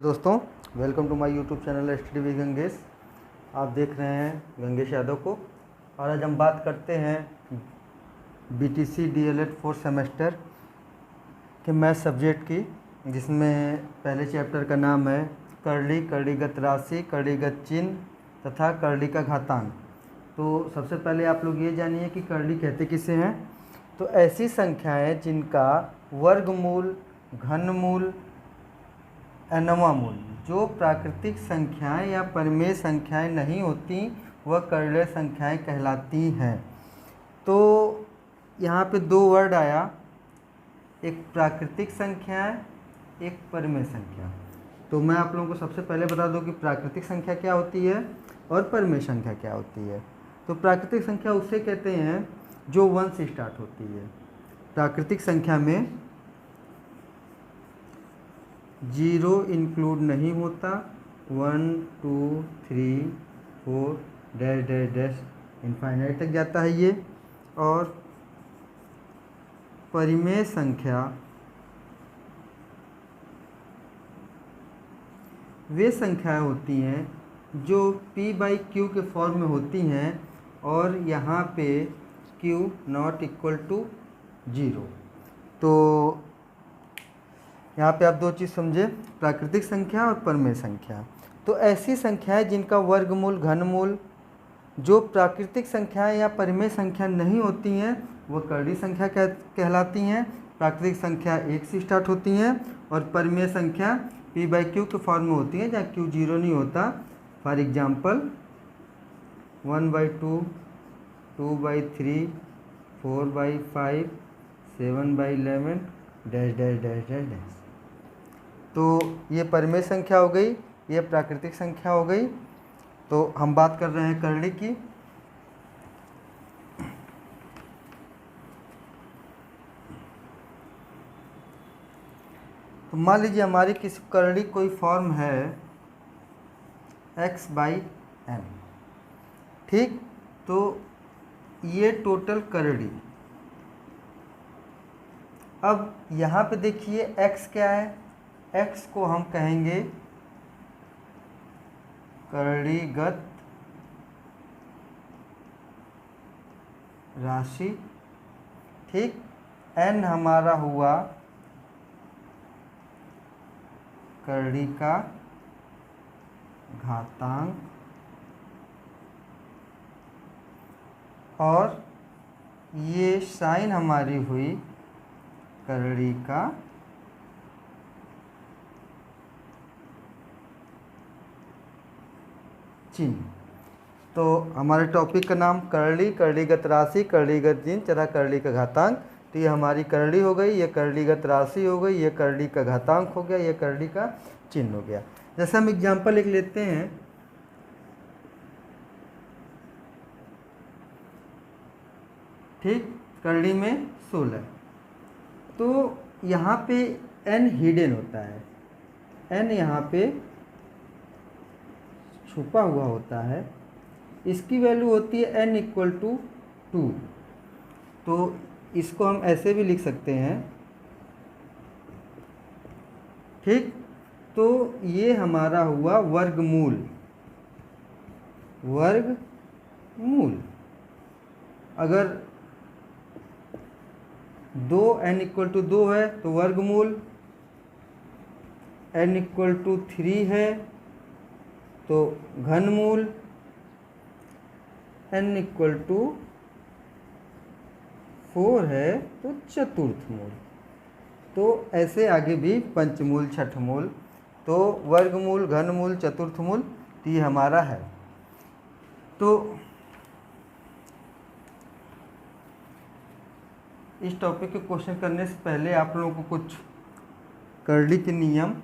दोस्तों, welcome to my YouTube channel study with Gangesh. आप देख रहे हैं गंगेश यादव को। और आज हम बात करते हैं बीटीसी डीएलएड 4th सेमेस्टर के मैथ सब्जेक्ट की, जिसमें पहले चैप्टर का नाम है करली, करलीगत राशि, करलीगत चिन्ह तथा करली का घातांक। तो सबसे पहले आप लोग ये जानिए कि करली कहते किसे हैं। तो ऐसी संख्याएं जिनका वर्गमूल, घनमूल, एनवा मूल जो प्राकृतिक संख्याएं या परिमेय संख्याएं नहीं होती वह करलीय संख्याएं कहलाती हैं। तो यहाँ पे दो वर्ड आया, एक प्राकृतिक संख्याएं, एक परिमेय संख्या। तो मैं आप लोगों को सबसे पहले बता दूं कि प्राकृतिक संख्या क्या होती है और परिमेय संख्या क्या होती है। तो प्राकृतिक संख्या उसे कहते हैं जो 1 से स्टार्ट होती है। प्राकृतिक संख्या में 0 इंक्लूड नहीं होता, 1 2 3 4 डैश डैश डैश इनफाइनाइट तक जाता है ये। और परिमेय संख्या वे संख्याएं होती हैं जो p/q के फॉर्म में होती हैं और यहाँ पे q नॉट इक्वल टू 0। तो यहाँ पे आप दो चीज़ समझे, प्राकृतिक संख्या और परिमेय संख्या। तो ऐसी संख्याएं जिनका वर्गमूल, घनमूल जो प्राकृतिक संख्याएं या परिमेय संख्या नहीं होती हैं वो करली संख्या कहलाती हैं। प्राकृतिक संख्या 1 से स्टार्ट होती हैं और परिमेय संख्या p/q के फॉर्म में होती हैं जहाँ q 0 नहीं होता। For example 1/2, 2/3, 4/5, 7/11 dash dash dash dash dash. तो ये परिमेय संख्या हो गई, ये प्राकृतिक संख्या हो गई। तो हम बात कर रहे हैं करली की। तो मान लीजिए हमारी किसी करली कोई फॉर्म है x/n, ठीक। तो ये टोटल करली। अब यहाँ पे देखिए x क्या है, x को हम कहेंगे करलीगत राशि, ठीक। n हमारा हुआ करली का घातांक और ये साइन हमारी हुई करली का चिन्ह। तो हमारे टॉपिक का नाम करली, करलीगत राशि, करलीगत चिन्ह तथा करली का घातांक। तो ये हमारी करली हो गई, ये करलीगत राशि हो गई, ये करली का घातांक हो गया, ये करली का चिन्ह हो गया। जैसे हम एग्जाम्पल एक लेते हैं, ठीक। करली में 16। तो यहाँ पे n हिडन होता है, n यहाँ पे छुपा हुआ होता है। इसकी वैल्यू होती है n इक्वल टू 2। तो इसको हम ऐसे भी लिख सकते हैं, ठीक। तो ये हमारा हुआ वर्गमूल, वर्गमूल। अगर 2n इक्वल टू 2 है तो वर्गमूल, n इक्वल टू 3 है तो घनमूल, n इक्वल टू 4 है तो चतुर्थ मूल। तो ऐसे आगे भी पंचमूल, छठमूल। तो वर्गमूल, घनमूल, चतुर्थ मूल, तो ये हमारा है। तो इस टॉपिक के क्वेश्चन करने से पहले आप लोगों को कुछ करली के नियम,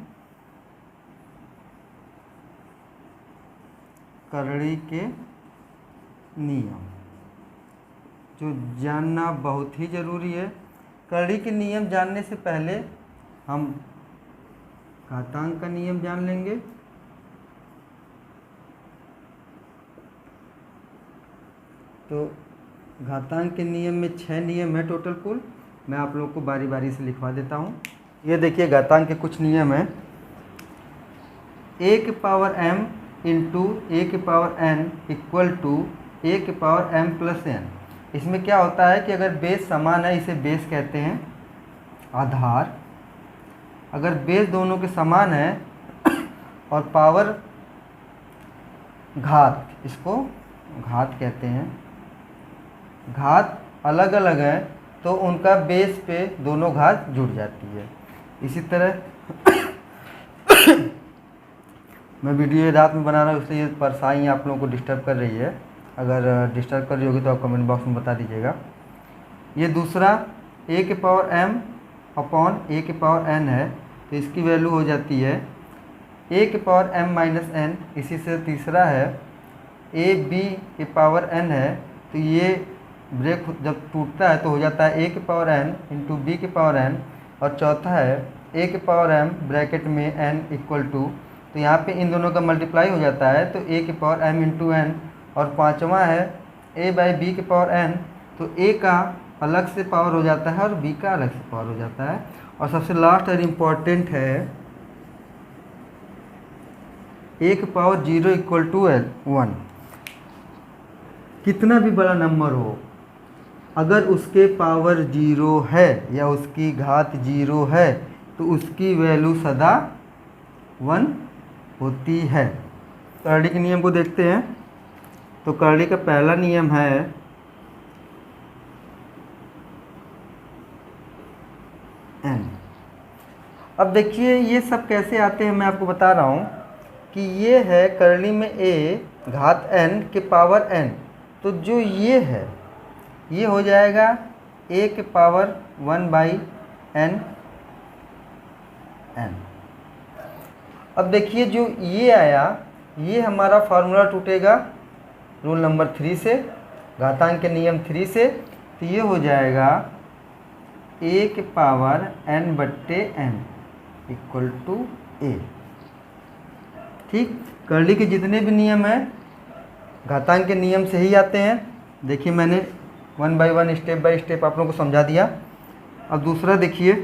करली के नियम जो जानना बहुत ही ज़रूरी है। करली के नियम जानने से पहले हम घातांक का नियम जान लेंगे। तो घातांक के नियम में 6 नियम है टोटल कुल। मैं आप लोगों को बारी बारी से लिखवा देता हूँ। ये देखिए घातांक के कुछ नियम हैं। ए के पावर m इंटू ए के पावर n इक्वल टू ए के पावर m प्लस n। इसमें क्या होता है कि अगर बेस समान है, इसे बेस कहते हैं आधार। अगर बेस दोनों के समान है और पावर घात, इसको घात कहते हैं, घात अलग अलग है तो उनका बेस पे दोनों घात जुड़ जाती है। इसी तरह मैं वीडियो ये रात में बना रहा हूँ, इसलिए परेशानी आप लोगों को डिस्टर्ब कर रही है। अगर डिस्टर्ब कर रही होगी तो आप कमेंट बॉक्स में बता दीजिएगा। ये दूसरा a के पावर m अपॉन a के पावर n है, तो इसकी वैल्यू हो जाती है a के पावर m माइनस n। इसी से तीसरा है a b के पावर n है, तो ये ब्रेक जब टूटता है तो हो जाता है a के पावर n इंटू बी के पावर n। और चौथा है a के पावर m ब्रैकेट में n इक्वल टू, तो यहाँ पे इन दोनों का मल्टीप्लाई हो जाता है तो a के पावर m इंटू n। और पांचवा है a बाई बी के पावर n, तो a का अलग से पावर हो जाता है और b का अलग से पावर हो जाता है। और सबसे लास्ट और इम्पॉर्टेंट है a के पावर 0 इक्वल टू 1। कितना भी बड़ा नंबर हो, अगर उसके पावर 0 है या उसकी घात 0 है तो उसकी वैल्यू सदा 1 होती है। कर्ली के नियम को देखते हैं। तो कर्ली का पहला नियम है n। अब देखिए ये सब कैसे आते हैं, मैं आपको बता रहा हूँ कि ये है कर्ली में a घात n के पावर n, तो जो ये है ये हो जाएगा a के पावर 1 बाई n। अब देखिए जो ये आया, ये हमारा फार्मूला टूटेगा रूल नंबर 3 से, घातांक के नियम 3 से। तो ये हो जाएगा a के पावर n बट्टे n इक्वल टू a। ठीक, कर्ली के जितने भी नियम हैं घातांक के नियम से ही आते हैं। देखिए मैंने 1 बाई 1 स्टेप बाय स्टेप आप लोगों को समझा दिया। अब दूसरा देखिए,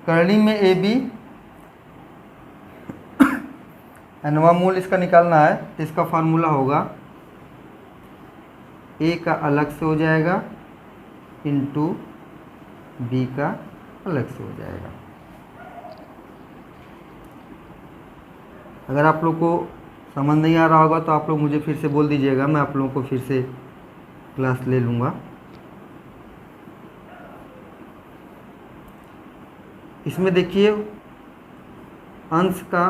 कर्ली में ए बी नवा मूल इसका निकालना है, तो इसका फार्मूला होगा ए का अलग से हो जाएगा इंटू बी का अलग से हो जाएगा। अगर आप लोग को समझ नहीं आ रहा होगा तो आप लोग मुझे फिर से बोल दीजिएगा, मैं आप लोगों को फिर से क्लास ले लूँगा। इसमें देखिए अंश का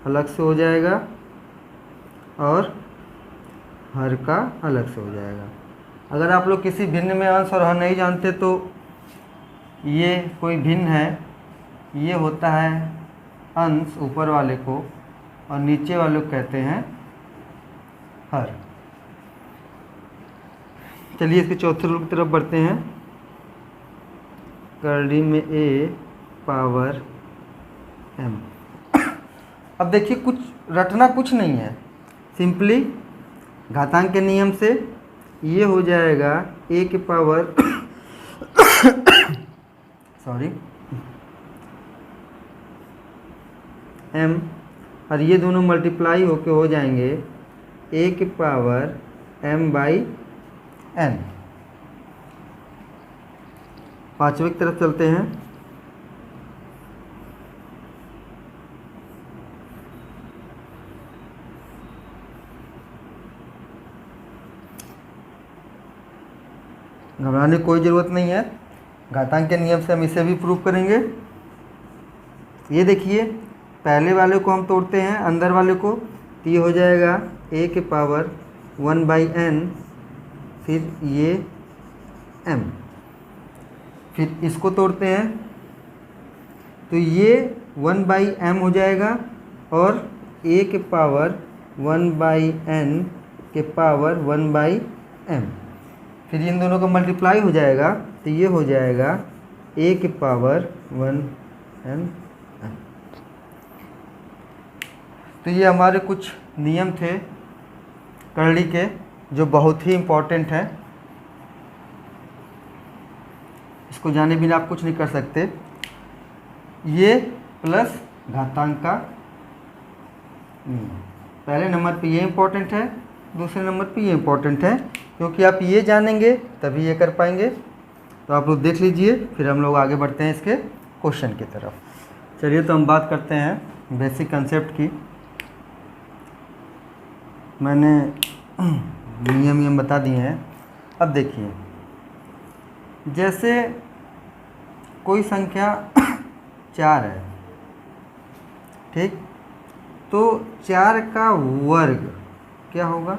अलग से हो जाएगा और हर का अलग से हो जाएगा। अगर आप लोग किसी भिन्न में अंश और हर नहीं जानते तो ये कोई भिन्न है, ये होता है अंश ऊपर वाले को और नीचे वाले को कहते हैं हर। चलिए इसके चौथे रूल की तरफ बढ़ते हैं। कर्ली में a पावर m। अब देखिए कुछ रटना कुछ नहीं है, सिंपली घातांक के नियम से ये हो जाएगा a के पावर सॉरी m, और ये दोनों मल्टीप्लाई होके हो जाएंगे a के पावर m बाई n। पांचवें की तरफ चलते हैं। घबराने की कोई ज़रूरत नहीं है, घातांक के नियम से हम इसे भी प्रूव करेंगे। ये देखिए पहले वाले को हम तोड़ते हैं अंदर वाले को, तो ये हो जाएगा a के पावर 1 बाई n, फिर ये m। फिर इसको तोड़ते हैं तो ये 1 बाई m हो जाएगा और a के पावर 1 बाई n के पावर 1 बाई m। फिर इन दोनों का मल्टीप्लाई हो जाएगा तो ये हो जाएगा a के पावर 1n। तो ये हमारे कुछ नियम थे कर्ली के, जो बहुत ही इम्पोर्टेंट है, इसको जाने बिना आप कुछ नहीं कर सकते। ये प्लस घातांक का पहले नंबर पे ये इम्पोर्टेंट है, दूसरे नंबर पे ये इम्पोर्टेंट है, क्योंकि आप ये जानेंगे तभी ये कर पाएंगे। तो आप लोग देख लीजिए, फिर हम लोग आगे बढ़ते हैं इसके क्वेश्चन की तरफ। चलिए तो हम बात करते हैं बेसिक कंसेप्ट की। मैंने नियम बता दिए हैं। अब देखिए, जैसे कोई संख्या 4 है, ठीक, तो 4 का वर्ग क्या होगा?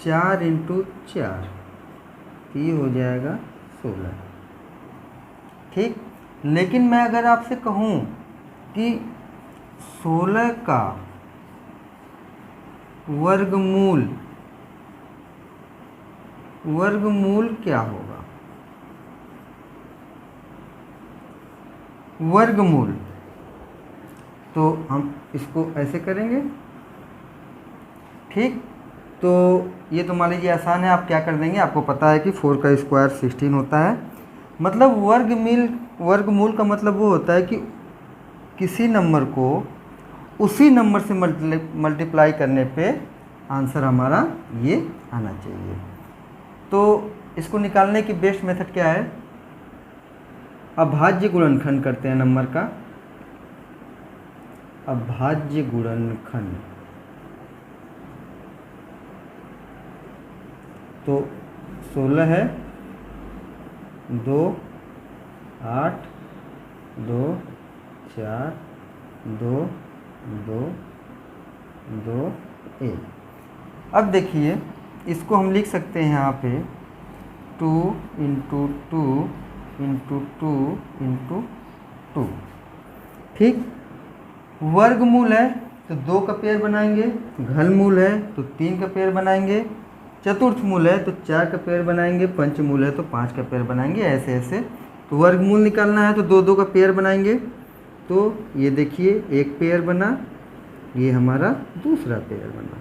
4 × 4, ये हो जाएगा 16, ठीक। लेकिन मैं अगर आपसे कहूँ कि 16 का वर्गमूल क्या होगा? वर्गमूल, तो हम इसको ऐसे करेंगे, ठीक। तो ये तो मान लीजिए आसान है, आप क्या कर देंगे, आपको पता है कि 4 का स्क्वायर 16 होता है। मतलब वर्गमूल का मतलब वो होता है कि किसी नंबर को उसी नंबर से मल्टीप्लाई करने पे आंसर हमारा ये आना चाहिए। तो इसको निकालने की बेस्ट मेथड क्या है? अभाज्य गुणनखंड करते हैं नंबर का, अभाज्य गुणनखंड। तो 16 है, 2, 8, 2, 4, 2, 2, 2, 1। अब देखिए, इसको हम लिख सकते हैं यहाँ पे 2 × 2 × 2 × 2, ठीक। वर्गमूल है तो 2 का पेयर बनाएंगे, घनमूल है तो 3 का पेयर बनाएंगे, चतुर्थ मूल है तो 4 का पेयर बनाएंगे, पंचमूल है तो 5 का पेयर बनाएंगे, ऐसे ऐसे। तो वर्गमूल निकालना है तो 2 का पेयर बनाएंगे। तो ये देखिए, एक पेयर बना, ये हमारा दूसरा पेयर बना,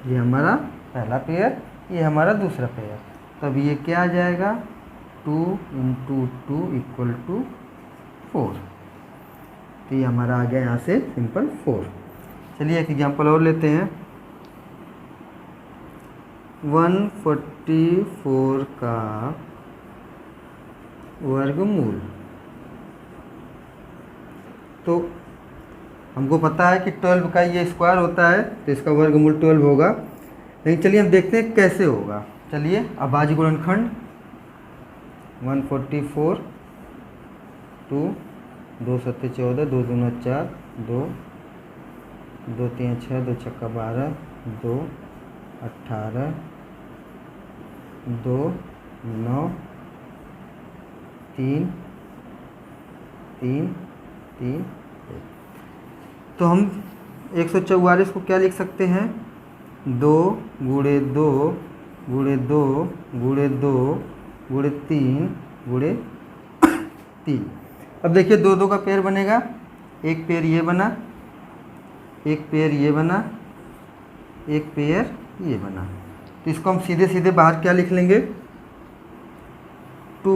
ये हमारा पहला पेयर, ये हमारा दूसरा पेयर। तब ये क्या आ जाएगा? 2 × 2 = 4। तो ये हमारा आ गया यहाँ से सिंपल 4। चलिए एक एग्जांपल और लेते हैं। 144 का वर्गमूल। तो हमको पता है कि 12 का ये स्क्वायर होता है, तो इसका वर्गमूल 12 होगा। लेकिन चलिए हम देखते हैं कैसे होगा। चलिए, अभाज्य गुणनखंड 144, 2, 2 × 7 = 14, 2 × 2 = 4, 2, 2 × 3 = 6, 2 × 6 = 12, 2, 18, 2, 9, 3, 3, 3, 1। तो हम 144 को क्या लिख सकते हैं? 2 × 2 × 2 × 2 × 3 × 3। अब देखिए, 2 का पेयर बनेगा, एक पेयर ये बना, एक पेयर ये बना, एक पेयर ये बना। तो इसको हम सीधे सीधे बाहर क्या लिख लेंगे? 2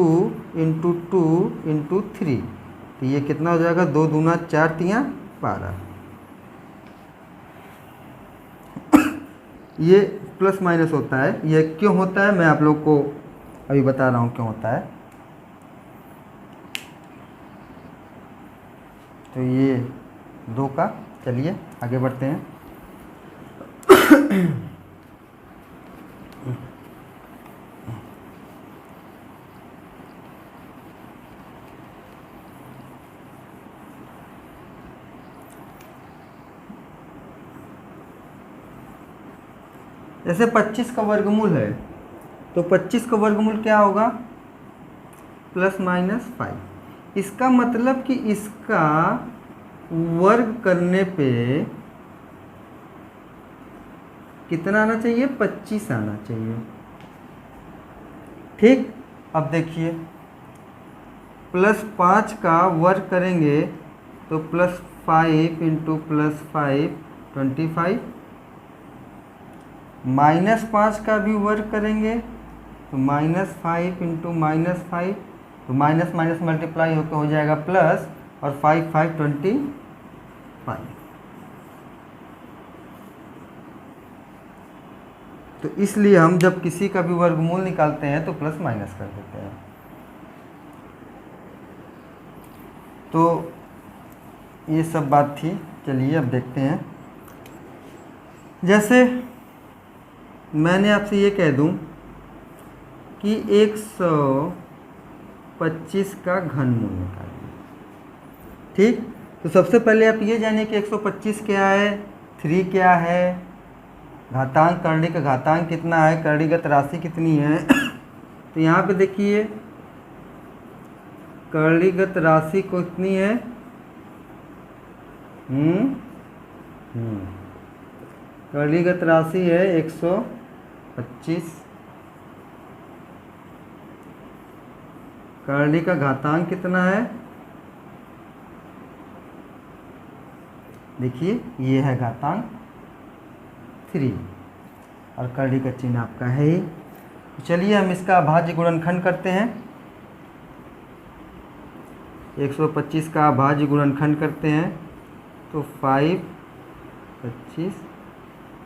× 2 × 3। तो ये कितना हो जाएगा? 2 दूना 4, 3 12। ये प्लस माइनस होता है। ये क्यों होता है मैं आप लोग को अभी बता रहा हूँ क्यों होता है। तो ये 2 का, चलिए आगे बढ़ते हैं। जैसे 25 का वर्गमूल है, तो 25 का वर्गमूल क्या होगा? ±5। इसका मतलब कि इसका वर्ग करने पे कितना आना चाहिए? 25 आना चाहिए, ठीक। अब देखिए, +5 का वर्ग करेंगे तो +5 × +5 25, -5 का भी वर्ग करेंगे तो -5 इंटू -5, तो माइनस माइनस मल्टीप्लाई होकर हो जाएगा प्लस, और 5 5 25। तो इसलिए हम जब किसी का भी वर्गमूल निकालते हैं तो प्लस माइनस कर देते हैं। तो ये सब बात थी। चलिए अब देखते हैं, जैसे मैंने आपसे ये कह दूं कि 125 का घनमूल निकालिए, ठीक। तो सबसे पहले आप ये जानिए कि 125 क्या है, 3 क्या है, घातांक करड़ी का घातांक कितना है, करणीगत राशि कितनी है। तो यहाँ पे देखिए करणीगत राशि कितनी है, करणीगत राशि है 125। करणी का घातांक कितना है, देखिए ये है घातांक 3, और करणी का चिन्ह आपका है ही। चलिए हम इसका अभाज्य गुणनखंड करते हैं। 125 का अभाज्य गुणनखंड करते हैं तो 5 25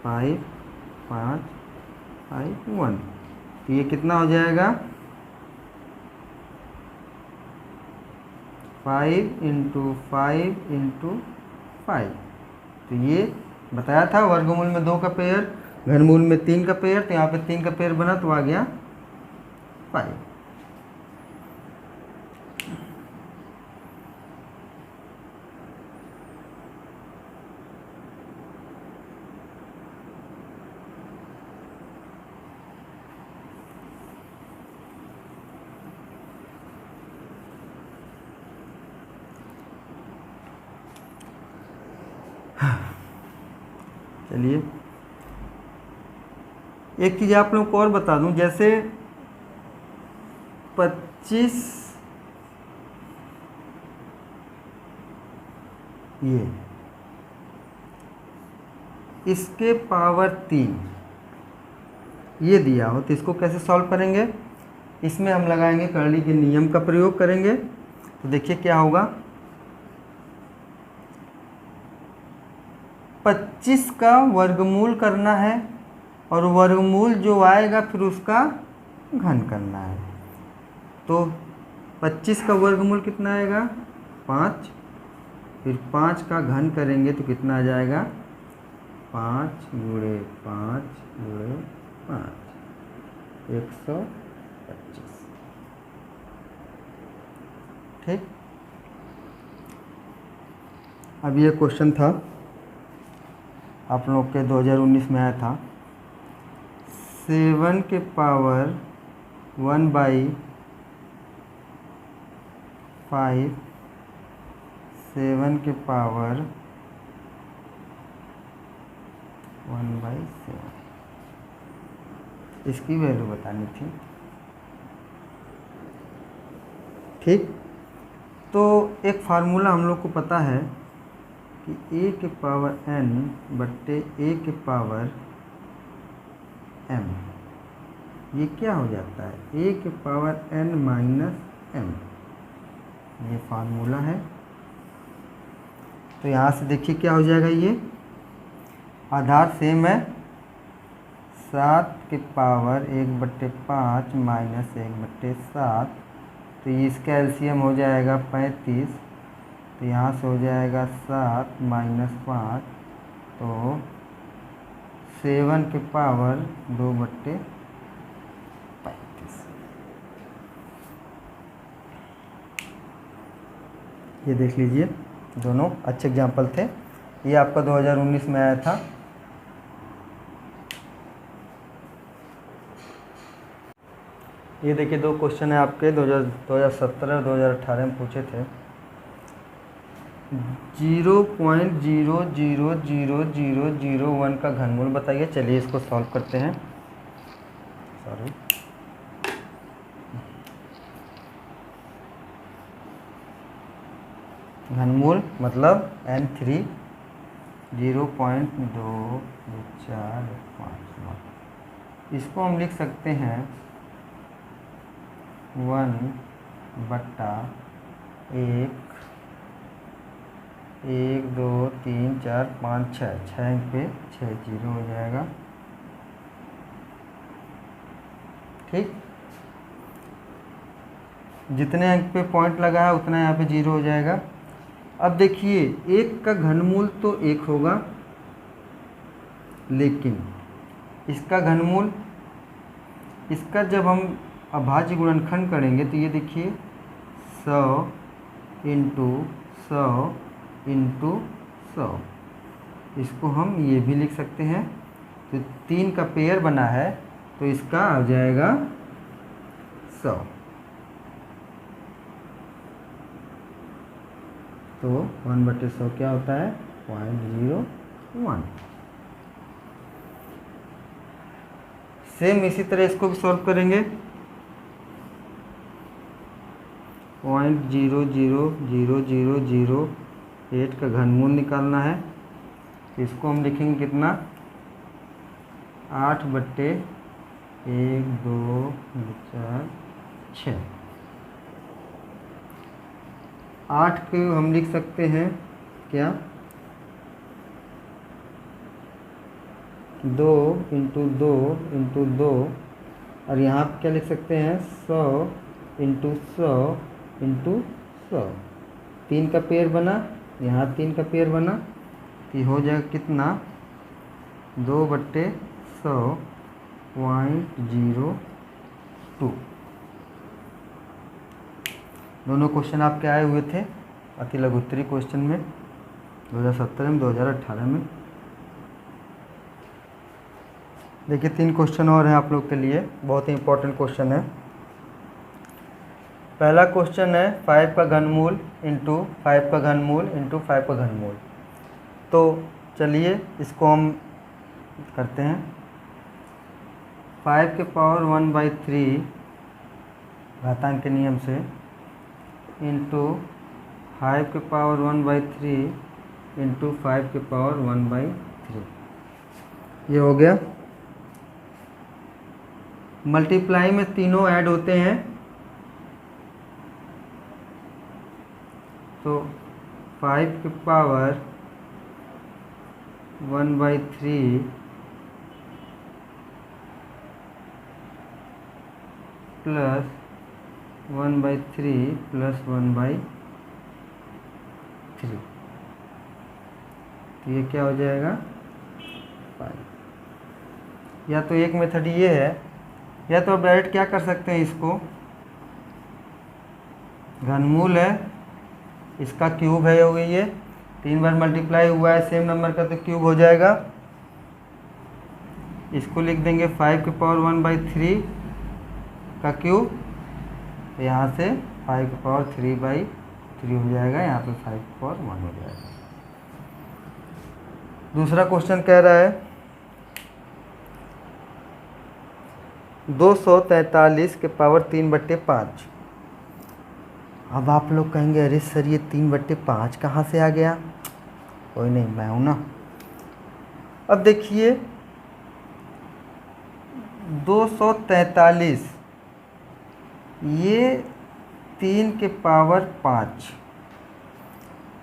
5 5 5 1, तो ये कितना हो जाएगा 5 × 5 × 5। तो ये बताया था वर्गमूल में 2 का पेयर, घनमूल में 3 का पेयर, तो यहाँ पे 3 का पेयर बना तो आ गया 5। चलिए एक चीज़ आप लोगों को और बता दूं, जैसे 25 ये इसके पावर 3 ये दिया हो तो इसको कैसे सॉल्व करेंगे, इसमें हम लगाएंगे करणी के नियम का प्रयोग करेंगे। तो देखिए क्या होगा, 25 का वर्गमूल करना है और वर्गमूल जो आएगा फिर उसका घन करना है। तो 25 का वर्गमूल कितना आएगा 5, फिर 5 का घन करेंगे तो कितना आ जाएगा 5 × 5 × 5 125, ठीक। अब ये क्वेश्चन था आप लोग के 2019 में आया था, 7 के पावर 1/5 7 के पावर 1/7, इसकी वैल्यू बतानी थी, ठीक। तो एक फार्मूला हम लोग को पता है कि a के पावर n बट्टे a के पावर m, ये क्या हो जाता है a के पावर n - m, ये फार्मूला है। तो यहाँ से देखिए क्या हो जाएगा, ये आधार सेम है, 7 के पावर 1/5 - 1/7, तो इसका एलसीएम हो जाएगा 35, तो यहाँ से हो जाएगा 7 - 5, तो 7 के पावर 2/35। ये देख लीजिए दोनों अच्छे एग्जाम्पल थे, ये आपका 2019 में आया था। ये देखिए 2 क्वेश्चन है आपके 2017 और 2018 में पूछे थे। 0.00001 का घनमूल बताइए। चलिए इसको सॉल्व करते हैं। सॉरी, घनमूल मतलब n3 0.2249। इसको हम लिख सकते हैं 1/1, 1 2 3 4 5 6, 6 अंक पे 6 जीरो हो जाएगा। ठीक, जितने अंक पे पॉइंट लगा है उतना यहाँ पे जीरो हो जाएगा। अब देखिए 1 का घनमूल तो 1 होगा, लेकिन इसका घनमूल, इसका जब हम अभाज्य गुणनखंड करेंगे तो ये देखिए 100 इंटू 100 इंटू 100, इसको हम ये भी लिख सकते हैं। तो 3 का पेयर बना है तो इसका आ जाएगा 100। तो 1/100 क्या होता है? 0.01। सेम इसी तरह इसको भी सॉल्व करेंगे। 0.00008 का घनमूल निकालना है। इसको हम लिखेंगे कितना? 8/1 2 4 6। 8 को हम लिख सकते हैं क्या? 2 इंटू 2 इंटू 2, और यहाँ पे क्या लिख सकते हैं? 100 इंटू 100 इंटू 100। 3 का पेयर बना, यहाँ 3 का पेयर बना, तो हो जाएगा कितना? 2/100.02। दोनों क्वेश्चन आपके आए हुए थे अति लघुत्तरी क्वेश्चन में 2017 में, 2018 में। देखिए 3 क्वेश्चन और हैं आप लोग के लिए, बहुत ही इंपॉर्टेंट क्वेश्चन है। पहला क्वेश्चन है 5 का घनमूल इंटू 5 का घनमूल इंटू 5 का घनमूल। तो चलिए इसको हम करते हैं। 5 के पावर 1/3 घातांक के नियम से इंटू 5 के पावर 1/3 इंटू 5 के पावर 1/3, ये हो गया। मल्टीप्लाई में तीनों ऐड होते हैं, तो 5 के पावर 1/3 प्लस 1/3 प्लस 1/3, तो ये क्या हो जाएगा? 5। या तो एक मेथड ये है, या तो आप डायरेक्ट क्या कर सकते हैं, इसको घनमूल है, इसका क्यूब है, हो गई ये 3 बार मल्टीप्लाई हुआ है सेम नंबर का तो क्यूब हो जाएगा। इसको लिख देंगे 5 के पावर 1/3 का क्यूब, तो यहाँ से 5 के पावर 3/3 हो जाएगा, यहाँ पे 5 के पावर 1 हो जाएगा। दूसरा क्वेश्चन कह रहा है 243 के पावर 3/5। अब आप लोग कहेंगे अरे सर ये 3/5 कहाँ से आ गया? कोई नहीं, मैं हूँ ना। अब देखिए 243, ये 3 के पावर 5,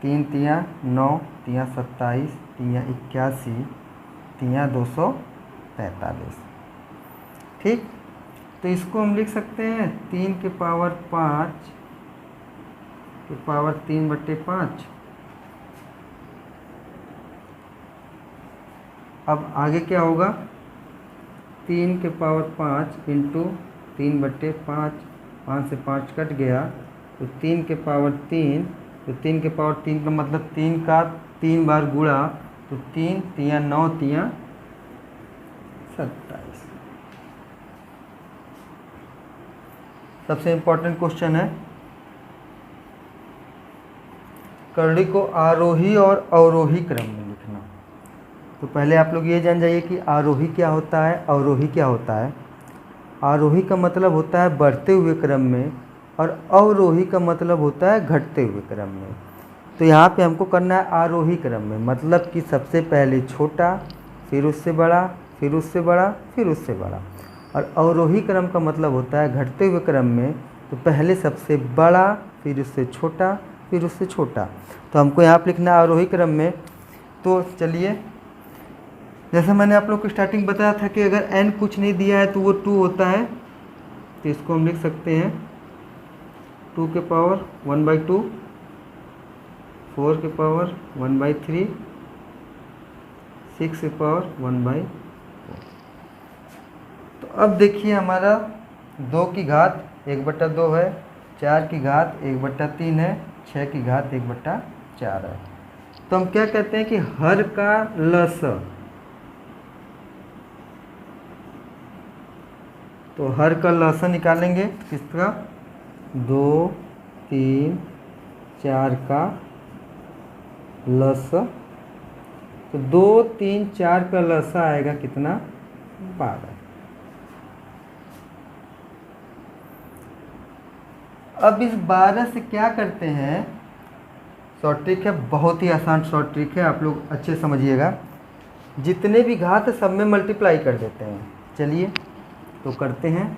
3 तिया 9, तिया 27, तिया 81, तिया 243। ठीक, तो इसको हम लिख सकते हैं 3 के पावर 5 के पावर 3/5। अब आगे क्या होगा? 3 के पावर 5 इंटू 3/5, 5 से 5 कट गया, तो 3 के पावर 3, तो 3 के पावर 3 का मतलब 3 का 3 बार गुणा, तो 3 तिया 9, तिया 27। सबसे इम्पोर्टेंट क्वेश्चन है, करड़ी को आरोही और अवरोही क्रम में लिखना। तो पहले आप लोग ये जान जाइए कि आरोही क्या होता है, अवरोही क्या होता है। आरोही का मतलब होता है बढ़ते हुए क्रम में, और अवरोही का मतलब होता है घटते हुए क्रम में। तो यहाँ पे हमको करना है आरोही क्रम में, मतलब कि सबसे पहले छोटा, फिर उससे बड़ा, फिर उससे बड़ा, फिर उससे बड़ा। और अवरोही क्रम का मतलब होता है घटते हुए क्रम में, तो पहले सबसे बड़ा, फिर उससे छोटा, फिर उससे छोटा। तो हमको यहाँ पे लिखना है आरोही क्रम में। तो चलिए, जैसे मैंने आप लोग को स्टार्टिंग बताया था कि अगर n कुछ नहीं दिया है तो वो 2 होता है, तो इसको हम लिख सकते हैं 2 के पावर 1/2, 4 के पावर 1/3, 6 के पावर 1/4। तो अब देखिए हमारा 2 की घात 1/2 है, 4 की घात 1/3 है, 6 की घात 1/4 है। तो हम क्या कहते हैं कि हर का लस, तो हर का लस निकालेंगे किसका, 2, 3, 4 का लस। तो 2, 3, 4 का लसा आएगा कितना, 12। अब इस 12 से क्या करते हैं, शॉर्ट ट्रिक है, बहुत ही आसान शॉर्ट ट्रिक है, आप लोग अच्छे समझिएगा। जितने भी घात है सब में मल्टीप्लाई कर देते हैं। चलिए तो करते हैं,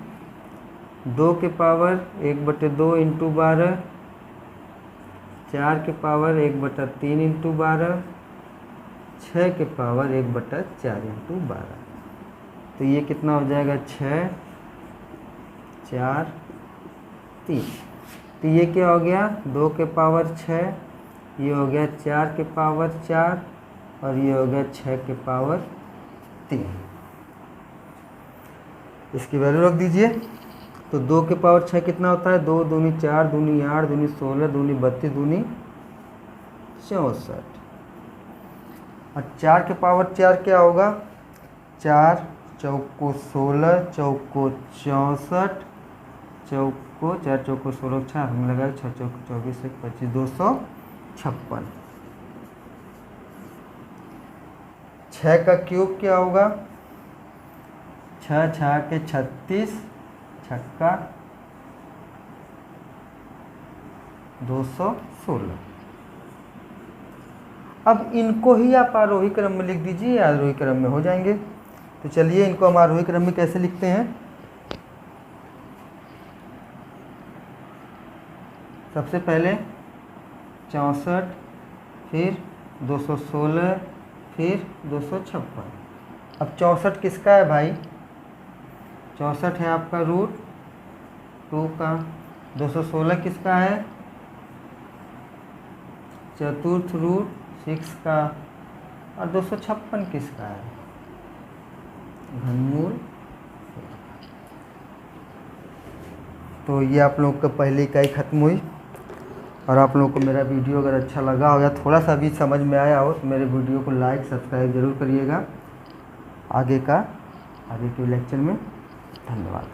2 के पावर 1/2 इंटू 12, 4 के पावर 1/3 इंटू 12, 6 के पावर 1/4 इंटू 12। तो ये कितना हो जाएगा, 6, 4, 3। तो ये क्या हो गया, 2 के पावर 6, ये हो गया 4 के पावर 4, और ये हो गया 6 के पावर 3। इसकी वैल्यू रख दीजिए। तो 2 के पावर 6 कितना होता है, 2 दूनी 4, दूनी 8, दूनी 16, दूनी 32, दूनी 64। और 4 के पावर 4 क्या होगा, 4 चौको 16, चौको 64, चौको 4 चौको 16, 6 हम लगाए 6 चौको 24, 25, 256। 6 का क्यूब क्या होगा, 6 6 के 36, छक्का 216। अब इनको ही आप आरोही क्रम में लिख दीजिए, आरोही क्रम में हो जाएंगे। तो चलिए इनको हम आरोही क्रम में कैसे लिखते हैं। सबसे पहले 64, फिर 216, फिर 256। अब 64 किसका है भाई, 64 है आपका रूट 2 का। 216 किसका है, चतुर्थ रूट 6 का। और 256 किसका है, घनमूल। तो ये आप लोगों का पहली इकाई खत्म हुई। और आप लोगों को मेरा वीडियो अगर अच्छा लगा हो या थोड़ा सा भी समझ में आया हो तो मेरे वीडियो को लाइक सब्सक्राइब ज़रूर करिएगा। आगे के लेक्चर में धन्यवाद।